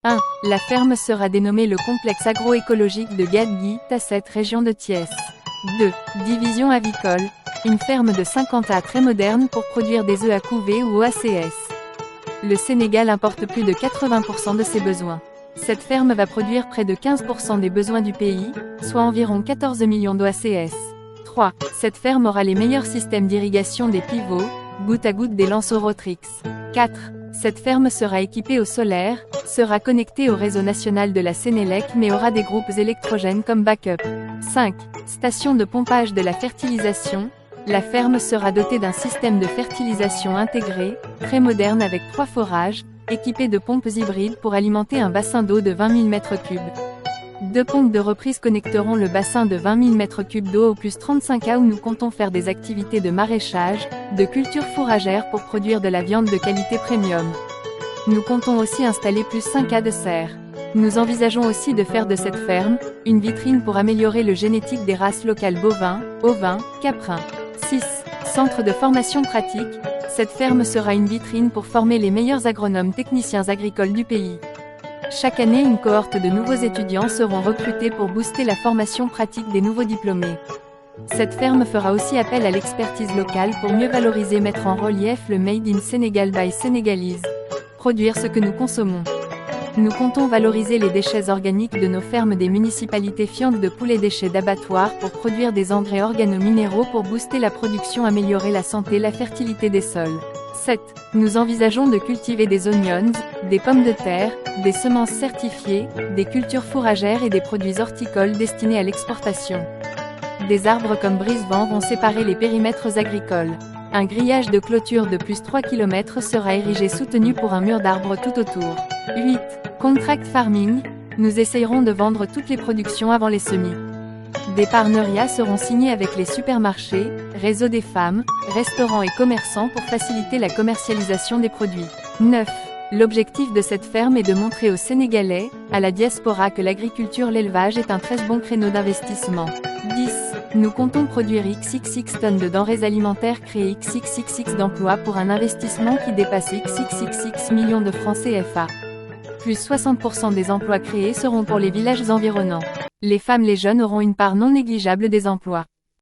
1. La ferme sera dénommée le complexe agroécologique de Gadgui, Tasset, région de Thiès. 2. Division avicole. Une ferme de 50 ânes très moderne pour produire des œufs à couver ou ACS. Le Sénégal importe plus de 80% de ses besoins. Cette ferme va produire près de 15% des besoins du pays, soit environ 14 millions d'OACS. 3. Cette ferme aura les meilleurs systèmes d'irrigation des pivots, goutte à goutte des lanceaux Rotrix. 4. Cette ferme sera équipée au solaire, sera connectée au réseau national de la Sénélec mais aura des groupes électrogènes comme backup. 5. Station de pompage de la fertilisation. La ferme sera dotée d'un système de fertilisation intégré, très moderne avec 3 forages, équipé de pompes hybrides pour alimenter un bassin d'eau de 20 000 m3. 2 pompes de reprise connecteront le bassin de 20 000 m3 d'eau au plus 35 A où nous comptons faire des activités de maraîchage, de culture fourragère pour produire de la viande de qualité premium. Nous comptons aussi installer plus 5 A de serres. Nous envisageons aussi de faire de cette ferme, une vitrine pour améliorer le génétique des races locales bovins, ovins, caprins. 6. Centre de formation pratique. Cette ferme sera une vitrine pour former les meilleurs agronomes techniciens agricoles du pays. Chaque année, une cohorte de nouveaux étudiants seront recrutés pour booster la formation pratique des nouveaux diplômés. Cette ferme fera aussi appel à l'expertise locale pour mieux valoriser et mettre en relief le Made in Sénégal by Sénégalese. Produire ce que nous consommons. Nous comptons valoriser les déchets organiques de nos fermes des municipalités fientes de poulets déchets d'abattoirs pour produire des engrais organo-minéraux pour booster la production, améliorer la santé et la fertilité des sols. 7. Nous envisageons de cultiver des oignons, des pommes de terre, des semences certifiées, des cultures fourragères et des produits horticoles destinés à l'exportation. Des arbres comme brise-vent vont séparer les périmètres agricoles. Un grillage de clôture de plus 3 km sera érigé soutenu pour un mur d'arbres tout autour. 8. Contract farming. Nous essayerons de vendre toutes les productions avant les semis. Des partenariats seront signés avec les supermarchés, réseaux des femmes, restaurants et commerçants pour faciliter la commercialisation des produits. 9. L'objectif de cette ferme est de montrer aux Sénégalais, à la diaspora que l'agriculture, l'élevage est un très bon créneau d'investissement. 10. Nous comptons produire XXX tonnes de denrées alimentaires, créer XXX d'emplois pour un investissement qui dépasse XXX millions de francs CFA. Plus 60% des emplois créés seront pour les villages environnants. Les femmes, les jeunes auront une part non négligeable des emplois.